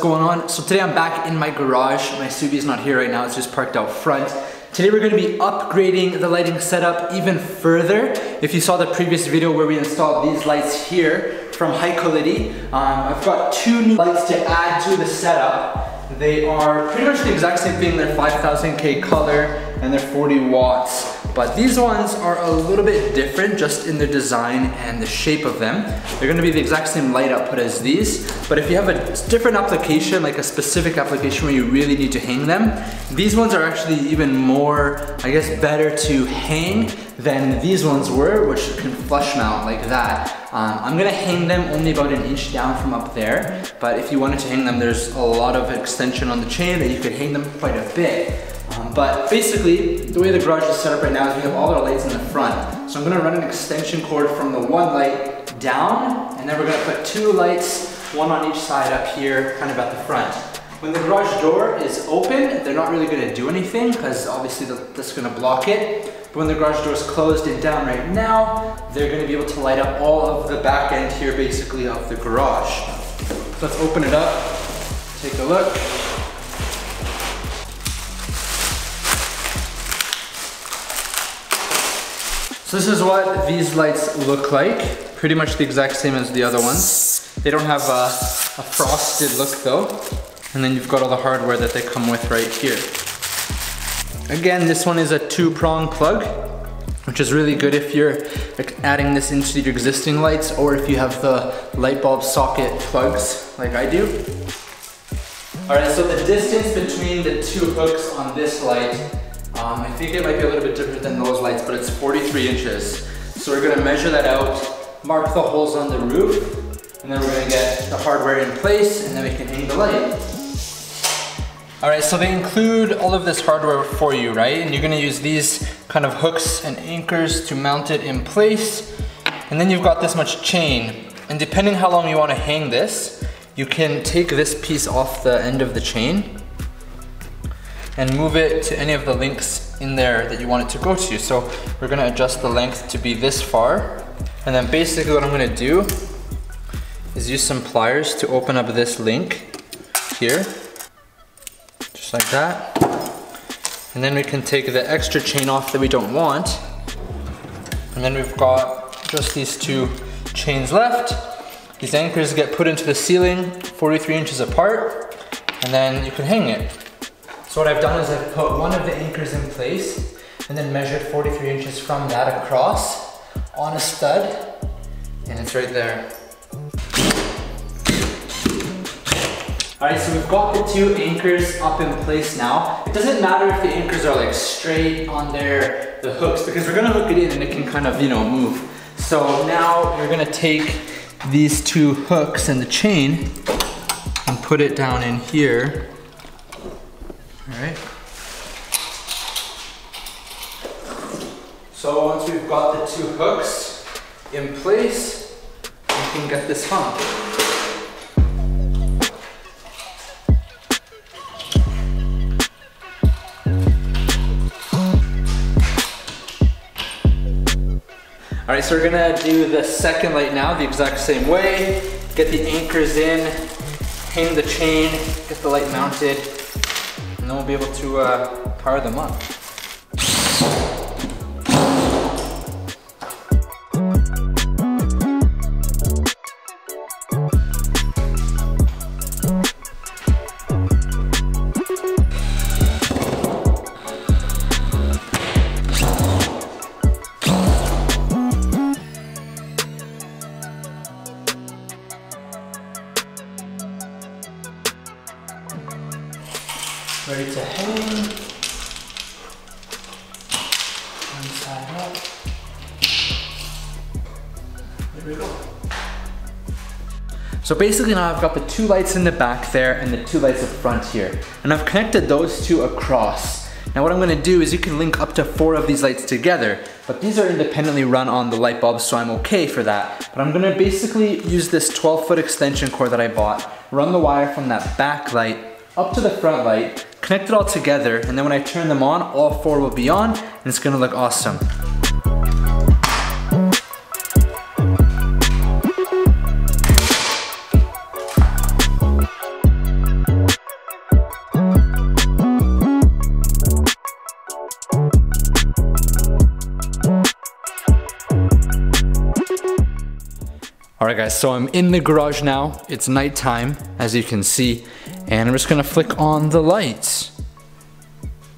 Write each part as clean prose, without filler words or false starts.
going on? So today I'm back in my garage. My Subi's not here right now, it's just parked out front. Today we're going to be upgrading the lighting setup even further. If you saw the previous video where we installed these lights here from Hykolity, I've got two new lights to add to the setup. They are pretty much the exact same thing. They're 5000K color and they're 40 watts. But these ones are a little bit different just in their design and the shape of them. They're gonna be the exact same light output as these, but if you have a different application, like a specific application where you really need to hang them, these ones are actually even more, I guess, better to hang than these ones were, which can flush mount like that. I'm gonna hang them only about an inch down from up there, but if you wanted to hang them, there's a lot of extension on the chain that you could hang them quite a bit. But basically, the way the garage is set up right now is we have all our lights in the front. So I'm gonna run an extension cord from the one light down, and then we're gonna put two lights, one on each side up here, kind of at the front. When the garage door is open, they're not really gonna do anything, because obviously that's gonna block it. But when the garage door is closed and down right now, they're gonna be able to light up all of the back end here, basically, of the garage. So let's open it up, take a look. So this is what these lights look like. Pretty much the exact same as the other ones. They don't have a frosted look though. And then you've got all the hardware that they come with right here. Again, this one is a 2-prong plug, which is really good if you're adding this into your existing lights or if you have the light bulb socket plugs like I do. All right, so the distance between the two hooks on this light, I think it might be a little bit different than those lights, but it's 43 inches. So we're gonna measure that out, mark the holes on the roof, and then we're gonna get the hardware in place, and then we can hang the light. All right, so they include all of this hardware for you, right? And you're gonna use these kind of hooks and anchors to mount it in place. And then you've got this much chain. And depending how long you wanna hang this, you can take this piece off the end of the chain and move it to any of the links in there that you want it to go to. So we're gonna adjust the length to be this far. And then basically what I'm gonna do is use some pliers to open up this link here, just like that. And then we can take the extra chain off that we don't want. And then we've got just these two chains left. These anchors get put into the ceiling 43 inches apart, and then you can hang it. So what I've done is I've put one of the anchors in place and then measured 43 inches from that across on a stud, and it's right there. All right, so we've got the two anchors up in place now. It doesn't matter if the anchors are like straight on the hooks, because we're gonna hook it in and it can kind of, move. So now we're gonna take these two hooks and the chain and put it down in here. All right. So once we've got the two hooks in place, we can get this hung. All right, so we're gonna do the second light now the exact same way. Get the anchors in, hang the chain, get the light mounted, and then we'll be able to power them up. Ready to hang. One side up. There we go. So basically now I've got the two lights in the back there and the two lights up front here. And I've connected those two across. Now what I'm gonna do is you can link up to 4 of these lights together, but these are independently run on the light bulb, so I'm okay for that. But I'm gonna basically use this 12-foot extension cord that I bought, run the wire from that back light up to the front light, connect it all together, and then when I turn them on, all 4 will be on, and it's gonna look awesome. All right guys, so I'm in the garage now. It's nighttime, as you can see, and I'm just gonna flick on the lights.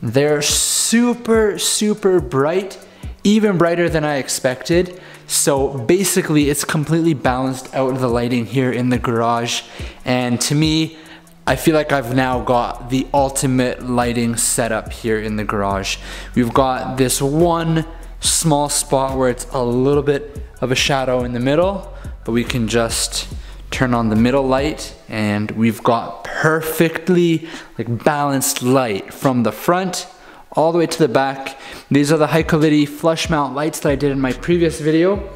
They're super, super bright, even brighter than I expected. So basically it's completely balanced out the lighting here in the garage. And to me, I feel like I've now got the ultimate lighting setup here in the garage. We've got this one small spot where it's a little bit of a shadow in the middle, but we can just turn on the middle light and we've got perfectly balanced light from the front all the way to the back. These are the Hykolity flush mount lights that I did in my previous video,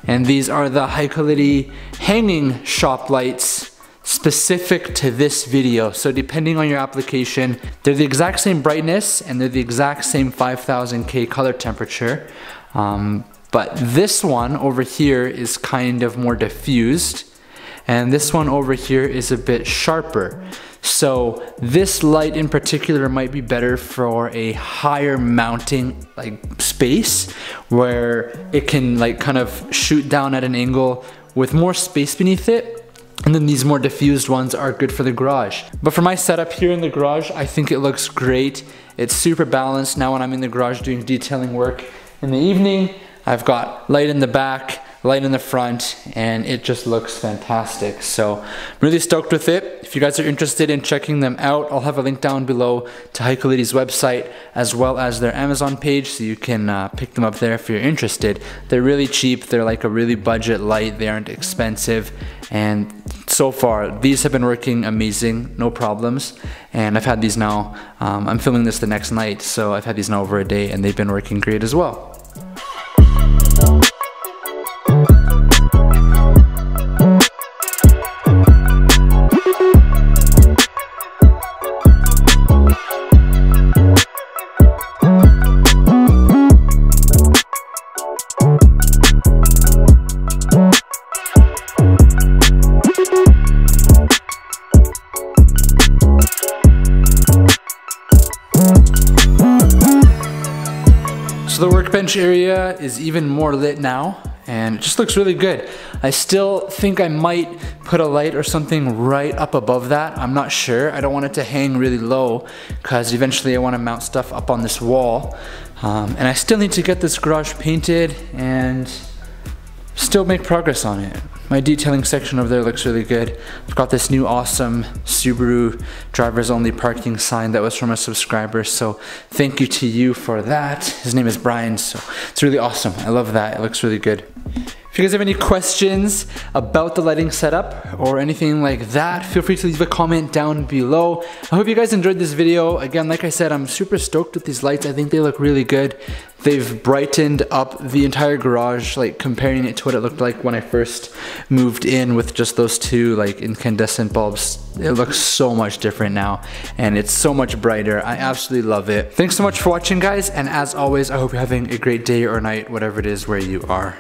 and these are the Hykolity hanging shop lights specific to this video. So depending on your application, they're the exact same brightness and they're the exact same 5000K color temperature. But this one over here is kind of more diffused, and this one over here is a bit sharper. So this light in particular might be better for a higher mounting space where it can kind of shoot down at an angle with more space beneath it. And then these more diffused ones are good for the garage. But for my setup here in the garage, I think it looks great. It's super balanced. Now when I'm in the garage doing detailing work in the evening, I've got light in the back, light in the front, and it just looks fantastic. So I'm really stoked with it. If you guys are interested in checking them out, I'll have a link down below to Hykolity's website as well as their Amazon page, so you can pick them up there if you're interested. They're really cheap. They're like a really budget light. They aren't expensive, and so far these have been working amazing, no problems. And I've had these now, I'm filming this the next night, so I've had these now over a day and they've been working great as well. So the workbench area is even more lit now, and it just looks really good. I still think I might put a light or something right up above that. I'm not sure. I don't want it to hang really low because eventually I want to mount stuff up on this wall. And I still need to get this garage painted and still make progress on it. My detailing section over there looks really good. I've got this new awesome Subaru drivers only parking sign that was from a subscriber, so thank you to you for that. His name is Brian, so it's really awesome. I love that, it looks really good. If you guys have any questions about the lighting setup or anything like that, feel free to leave a comment down below. I hope you guys enjoyed this video. Again, like I said, I'm super stoked with these lights. I think they look really good. They've brightened up the entire garage, comparing it to what it looked like when I first moved in with just those two incandescent bulbs. It looks so much different now, and it's so much brighter. I absolutely love it. Thanks so much for watching, guys, and as always, I hope you're having a great day or night, whatever it is where you are.